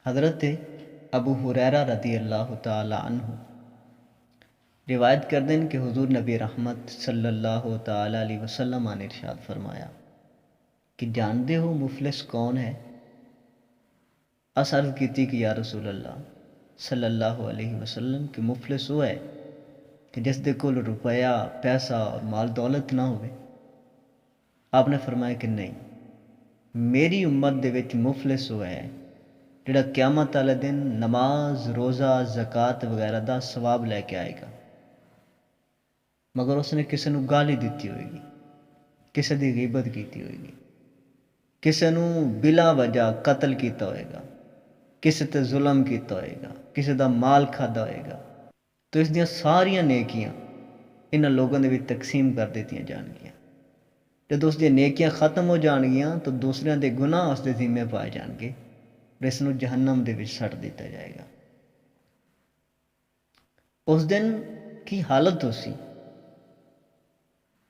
حضرت ابو ہریرہ رضی اللہ تعالی عنہ روایت کر دیں کہ حضور نبی رحمت صلی اللہ تعالی علیہ وسلم نے ارشاد فرمایا کہ جانتے ہو مفلس کون ہے؟ عرض کی کہ یا رسول اللہ صلی اللہ علیہ وسلم کہ مفلس وہ ہے کہ جس دے کول روپیہ پیسہ اور مال دولت نہ ہوئے۔ آپ نے فرمایا کہ نہیں، میری امت دے وچ مفلس وہ ہے جڑا قیامت والے دن نماز روزہ زکات وغیرہ دا ثواب لے کے آئے گا، مگر اس نے کسی نو گالی دیتی ہوئے گی، کسی دی غیبت کیتی ہوئے گی، کسی نو بلا وجہ قتل کیتا ہوئے گا، کسی تے ظلم کیتا ہوئے گا، کسی دا مال کھادا ہوئے گا۔ تو اس دیاں ساریاں نیکیاں انہاں لوگوں دے وچ تقسیم کر دیتیاں جان گیاں۔ جب اس دی نیکیاں ختم ہو جان گیاں تو دوسریاں دے گناہ اس دے ذمے پائے جان گے اور اس نو جہنم دے وچ سٹ دیتا جائے گا۔ اس دن کی حالت ہو سی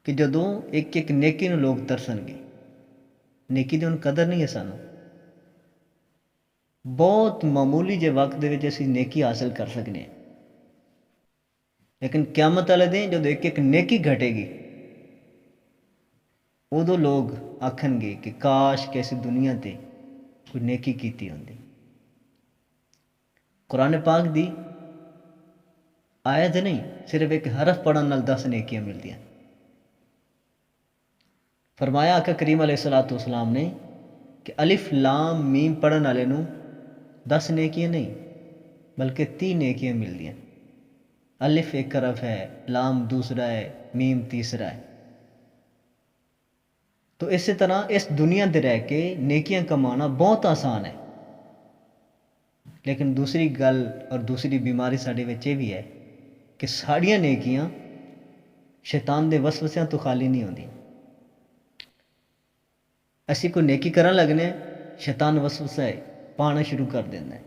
کہ جدوں ایک ایک نیکی نو لوگ ترسن گے، نیکی دی ان قدر نہیں ہے سانو۔ بہت معمولی جے وقت دے وچ اسی نیکی حاصل کر سکنے ہیں، لیکن قیامت والے دن جدوں ایک ایک نیکی گھٹے گی ادو لوگ آکھن گے کہ کاش کہ اس دنیا تے کوئی نیکی کیتی ہوندی۔ قرآن پاک دی آیت نہیں، صرف ایک حرف پڑھن نال 10 نیکیاں ملدیاں۔ فرمایا آقا کریم علیہ الصلوۃ والسلام نے کہ الف لام میم پڑھن والے نو 10 نیکیاں نہیں بلکہ 30 نیکیاں ملدیاں۔ الف ایک حرف ہے، لام دوسرا ہے، میم تیسرا ہے۔ تو اسی طرح اس دنیا دے رہ کے نیکیاں کمانا بہت آسان ہے، لیکن دوسری گل اور دوسری بیماری ساڈے وچ یہ بھی ہے کہ ساڑیاں نیکیاں شیطان دے وسوسیاں تو خالی نہیں ہوندی۔ اسی کوئی نیکی کرن لگنے شیطان وسوسہ پانا شروع کر دینا ہے۔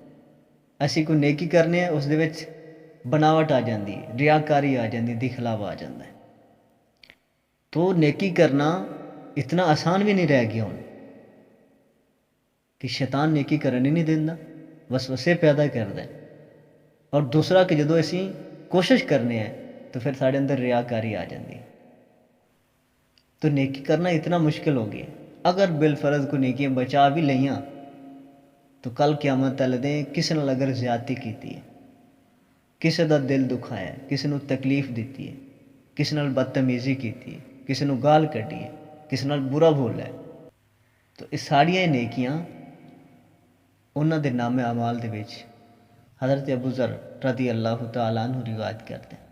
اسی کوئی نیکی کرنے اس دے وچ بناوٹ آ جاندی ہے، ریاکاری آ جاندی، دکھلاوا آ جاندہ ہے۔ تو نیکی کرنا اتنا آسان بھی نہیں رہ گیا ہوں کہ شیطان نیکی کرنے نہیں دینا، وسوسے پیدا کردا ہے۔ اور دوسرا کہ جدو اسی کوشش کرنے ہیں تو پھر سارے اندر ریاکاری آ جاندی ہے۔ تو نیکی کرنا اتنا مشکل ہو گیا۔ اگر بالفرض کو نیکیاں بچا بھی لیاں تو کل قیامت والے دن کسی نال اگر زیادتی کیتی ہے، کسی دا دل دکھایا ہے، کسی نو تکلیف دیتی ہے، کسی نال بدتمیزی کیتی ہے، کسی نو گال کڈی ہے، کسی نال برا بولا ہے، تو یہ ساڑیاں نیکیاں انہاں دے نام اعمال دے وچ حضرت ابو ذر رضی اللہ تعالیٰ عنہ روایت کرتے ہیں۔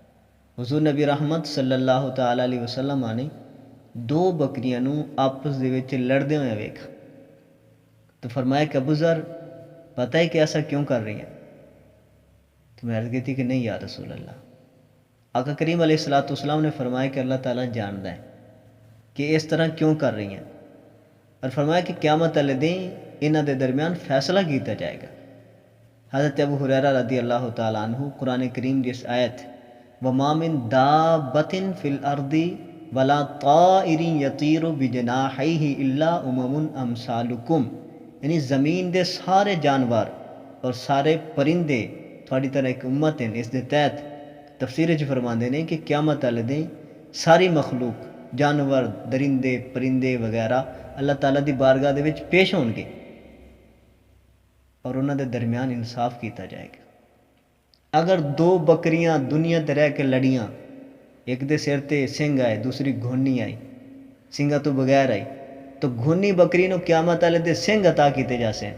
حضور نبی رحمت صلی اللہ تعالیٰ علیہ وسلم نے 2 بکریاں نو آپس دے وچ لڑدے ہوئے ویکھا تو فرمایا کہ ابو ذر پتہ ہے کہ ایسا کیوں کر رہی ہیں؟ تو میں عرض کی تھی کہ نہیں یا رسول اللہ۔ آقا کریم علیہ الصلوۃ والسلام نے فرمایا کہ اللہ تعالیٰ جانتا ہے کہ اس طرح کیوں کر رہی ہیں، اور فرمایا کہ قیامت والے دن انہاں دے درمیان فیصلہ کیتا جائے گا۔ حضرت ابو ہریرہ رضی اللہ تعالیٰ عنہ قرآن کریم کی اس آیت وَمَا مِن دَابَّةٍ فِي الْأَرْضِ وَلَا طَائِرٍ يَطِيرُ بِجَنَاحَيْهِ إِلَّا أُمَمٌ أَمْثَالُكُمْ، یعنی زمین دے سارے جانور اور سارے پرندے تھوڑی طرح ایک امت ہیں۔ اس دے تحت تفسیر وچ فرماندے نے کہ قیامت والے دن ساری مخلوق جانور درندے پرندے وغیرہ اللہ تعالیٰ دی بارگاہ دے وچ پیش ہون گے اور انہاں دے درمیان انصاف کیتا جائے گا۔ اگر 2 بکریاں دنیا تے رہ کے لڑیاں، ایک دے سر تے سنگ آئے دوسری گھونی آئی، سنگا تو بغیر آئی، تو گھونی بکری نو قیامت والے دے سنگ عطا کیتے جاسے،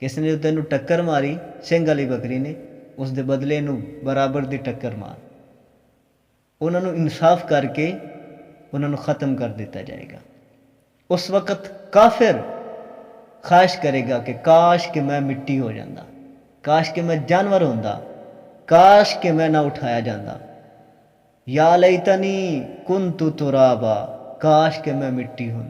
کس نے تینوں ٹکر ماری سنگ والی بکری نے اس دے بدلے نو برابر دی ٹکر مار، انہاں نو انصاف کر کے انہاں نو ختم کر دیتا جائے گا۔ اس وقت کافر خواہش کرے گا کہ کاش کہ میں مٹی ہو جاندہ، کاش کہ میں جانور ہوندہ، کاش کہ میں نہ اٹھایا جاندہ، یا لیتنی کنت ترابا، کاش کہ میں مٹی ہوں۔